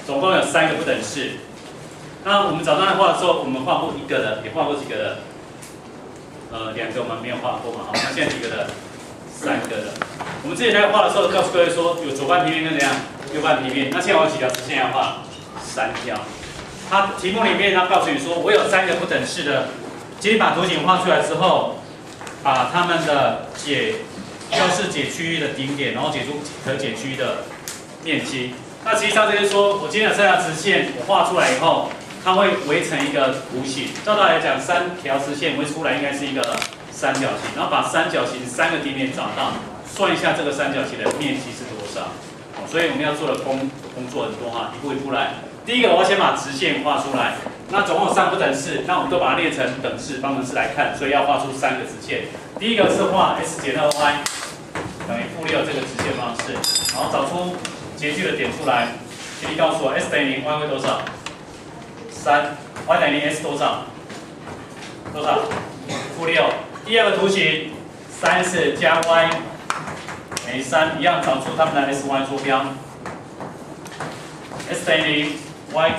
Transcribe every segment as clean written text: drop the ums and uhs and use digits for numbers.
总共有3个不等式。那我们早上画的时候，我们画过1个的，也画过几个的？2个我们没有画过嘛，好，那现在几个的？3个的。我们之前在画的时候，告诉各位说，有左半平面跟怎样，右半平面。那现在我有几条直线要画？3条。它题目里面它告诉你说，我有3个不等式的，请你把图形画出来之后，把它们的就是解区域的顶点，然后解出可解区域的面积。那实际上就是说，我今天有3条直线，我画出来以后，它会围成一个弧形。照道理来讲，3条直线围出来应该是一个三角形，然后把三角形3个顶点找到，算一下这个三角形的面积是多少。所以我们要做的工作很多哈，一步一步来。第一个，我要先把直线画出来。那总共有3不等式，那我们都把它列成等式、方程式来看，所以要画出3个直线。第一个是画 s 减2y 等于-6这个直线方式，然后找出截距的点出来。请你告诉我 s 等于0 ，y 会多少？3，y 等于0 ，s 多少？多少？-6。第二个图形，30加 y 等于3，一样找出它们的 s、y 坐标。s 等于0 ，y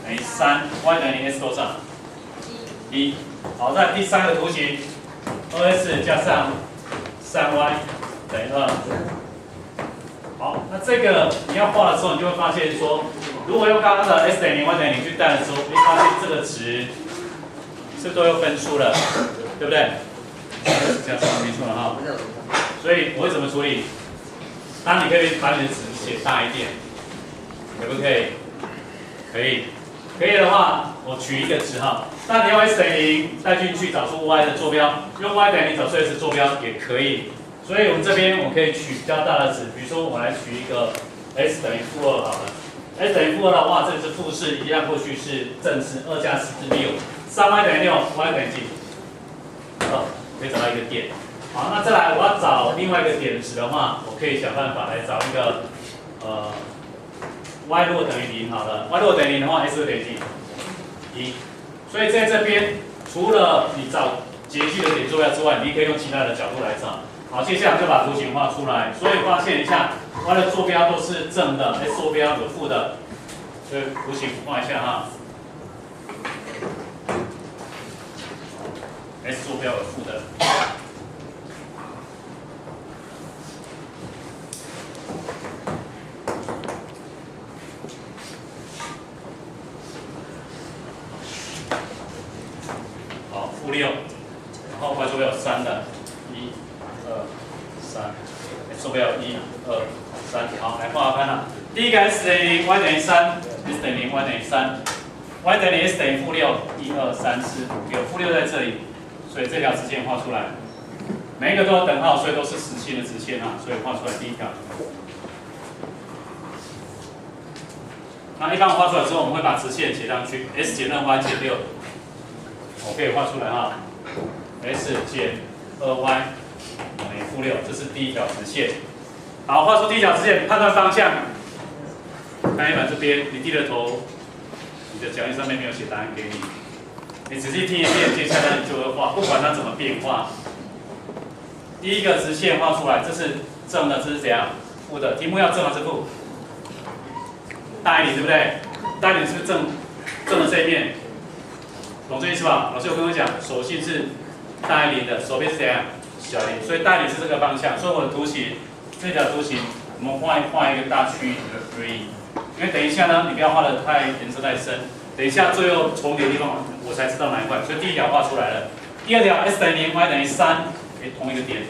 等于3，y 等于0 ，s 多少？1。好，在第3个图形 ，2s 加上3y 等于2。好，那这个你要画的时候，你就会发现说，如果用刚刚的 s 等于0 y 等于0去带的时候，你会发现这个值是不是都有分数了，对不对？这样是没错了哈。所以我会怎么处理？当然你可以把你的值写大一点，可不可以？可以。可以的话，我取一个值哈。那你用 s 等于0带进去找出 y 的坐标，用 y 等于0找出 s 坐标也可以。所以我们这边我可以取比较大的值，比如说我来取一个 s 等于-2好了。s 等于-2的话，这里是负式，一样过去是正式，2加4是6。3y 等于6 ，y 等于几？2，可以找到一个点。好，那再来我要找另外一个点值的话，我可以想办法来找一个y 如果等于0好了 ，y 如果等于0的话 ，s 会等于几？1。所以在这边除了你找截距的点坐标之外，你可以用其他的角度来找。好，接下来就把图形画出来。所以发现一下 ，y 的坐标都是正的 ，s 坐标有负的，所以图形画一下哈。s 坐标有负的。好，-6，然后 y 坐标有3的，1、2、3， 坐标有1、2、3，好，来画看了。第一个 s 等于0 ，y 等于3 ，s 等于0 ，y 等于3，y 等于 s 等于-6，1、2、3、4、5、6，-6在这里，所以这条直线画出来，每一个都有等号，所以都是实心的直线啊，所以画出来第一条。那一般画出来之后，我们会把直线写上去 ，s 减2y 减6，我可以画出来哈 ，s 减2y 等于-6，这是第一条直线。好，画出第一条直线，判断方向。看一版这边，你低着头，你的讲义上面没有写答案给你，你仔细听一遍，接下来你就会画，不管它怎么变化。第一个直线画出来，这是正的，这是怎样？负的。题目要正还是负？大于0，对不对？大于0是不是正的这一面？懂这意思吧？老师有跟我讲，手心是大于0的，手边是怎样？小于0，所以大于0是这个方向。所以我的图形，这条图形，我们画一个大区域而已。因为等一下呢，你不要画的颜色太深，等一下最后重叠的地方，我才知道哪一块。所以第一条画出来了。第二条 s 等于0 ，y 等于3，同一个点。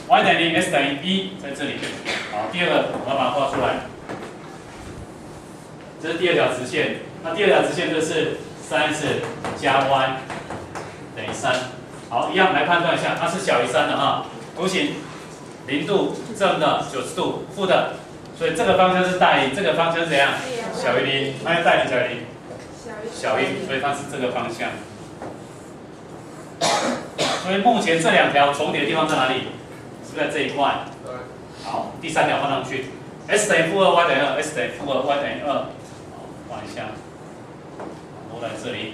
y 等于0 ，s 等于1，在这里。好，第二个我要把它画出来。这是第二条直线。那第二条直线就是30加 y 等于3。好，一样来判断一下，它是小于3的哈。图形0度，正的90度，负的。所以这个方向是大于，这个方向是怎样？小于0，它要大于小于0，小于，所以它是这个方向。所以目前这2条重叠的地方在哪里？是不是在这一块？好，第3条画上去 ，s 等于-2 ，y 等于2 ，s 等于-2 ，y 等于2。好，画一下，都在这里。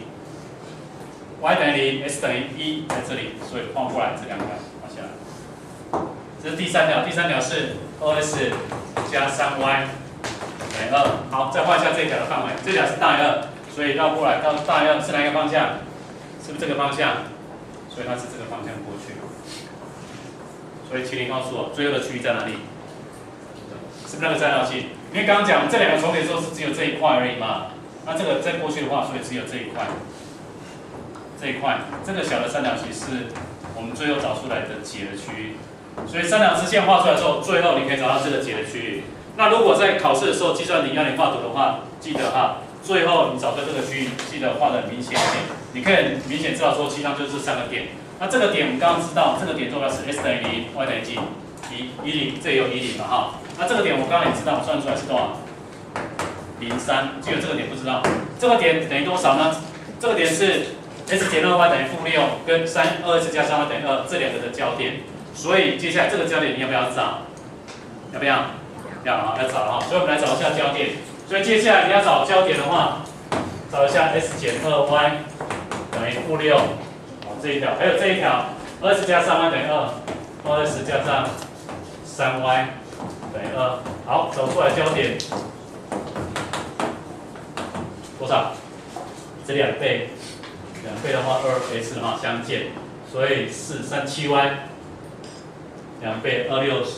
y 等于0 ，s 等于1，在这里，所以画过来这2条画下来。这是第3条，第3条是2s 加3y 等于2。好，再画一下这一条的范围，这条是大于2，所以绕过来到大于2是哪一个方向？是不是这个方向？所以它是这个方向过去。所以请你告诉我，最后的区域在哪里？是不是那个三角形？因为刚刚讲这两个重叠的时候是只有这一块而已嘛。那这个再过去的话，所以只有这一块。这一块，这个小的三角形是我们最后找出来的解的区域。所以三条直线画出来之后，最后你可以找到这个解的区域。那如果在考试的时候计算题要你画图的话，记得哈，最后你找到这个区域，记得画得明显一点。你可以明显知道说，其实上就是这3个点。那这个点我们刚刚知道，这个点坐标是 x 等于0 ，y 等于几？10，这里有10嘛哈。那这个点我刚刚也知道，我算出来是多少？03，只有这个点不知道。这个点等于多少呢？这个点是 x 减2y等于-6，跟2x加3y等于2这两个的交点。所以接下来这个交点你要不要找？要不要？要啊，要找哈。所以我们来找一下交点。所以接下来你要找交点的话，找一下 x 减2y等于-6，好这一条，还有这一条 2x 加3y等于2，2x 加上3y等于2。好，找出来交点多少？这2倍，2倍的话2x 哈相减，所以437y。2倍2612，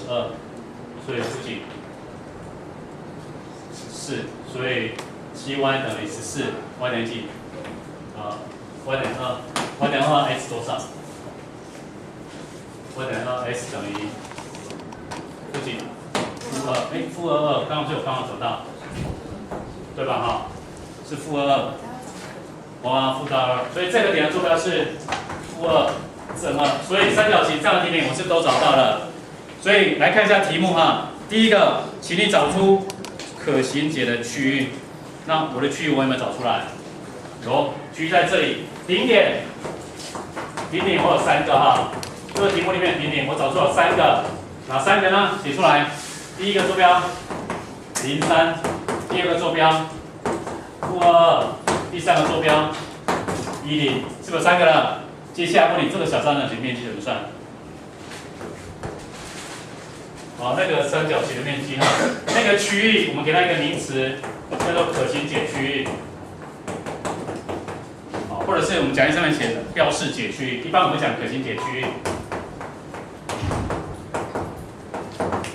所以附近14，所以7y等于14，y 等于几？y 等于2，y 等于2，x 多少 ？y 等于2，x 等于附近-2，负22，刚刚就有找到，对吧哈？是负22，哇，负大2，所以这个点的坐标是负2。正2，所以三角形这样的题目我是都找到了。所以来看一下题目哈。第一个，请你找出可行解的区域。那我的区域我有没有找出来？有，区域在这里。顶点我有3个哈。这个题目里面顶点我找出了3个，哪3个呢？写出来。第一个坐标03，第二个坐标负22，第3个坐标10，是不是3个了？接下来问你这个小三角形面积怎么算？好，那个三角形的面积哈，那个区域我们给它一个名词，叫做可行解区域。好，或者是我们讲义上面写的标示解区域，一般我们讲可行解区域。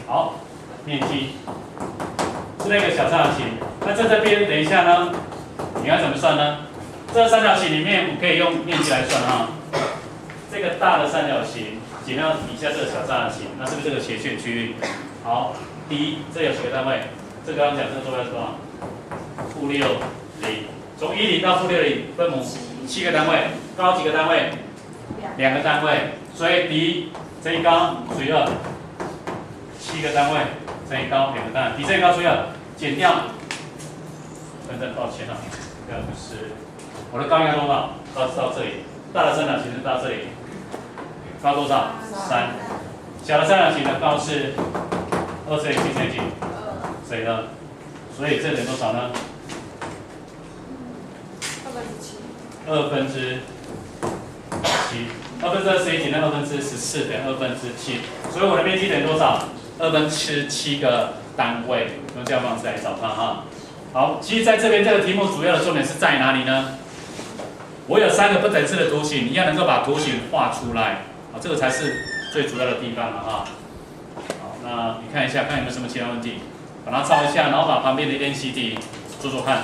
好，面积是那个小三角形。那在这边等一下呢，你要怎么算呢？这个三角形里面我们可以用面积来算哈。这个大的三角形减掉底下这个小三角形，那是不是这个斜线区域？好，第一，这有几个单位？这刚刚讲这个坐标是多少？-60，从10到-60分母7个单位，高几个单位？2个单位，所以底乘以高除以2，7个单位乘以高2个单位，底乘以高除以2，减掉，抱歉啊，这样就是我的高应该多少？到这里，大的三角形是到这里。高多少？3。小的三角形的高是2乘以7乘以几？乘以2。所以这等于多少呢？2分之7。2分之2乘以几呢？2分之14等于2分之7。所以我的面积等于多少？2分之7个单位。用这样方式来找它哈。好，其实在这边这个题目主要的重点是在哪里呢？我有3个不等式的图形，你要能够把图形画出来。好，这个才是最主要的地方了哈。好，那你看一下，看有没有什么其他问题，把它抄一下，然后把旁边的练习题做做看。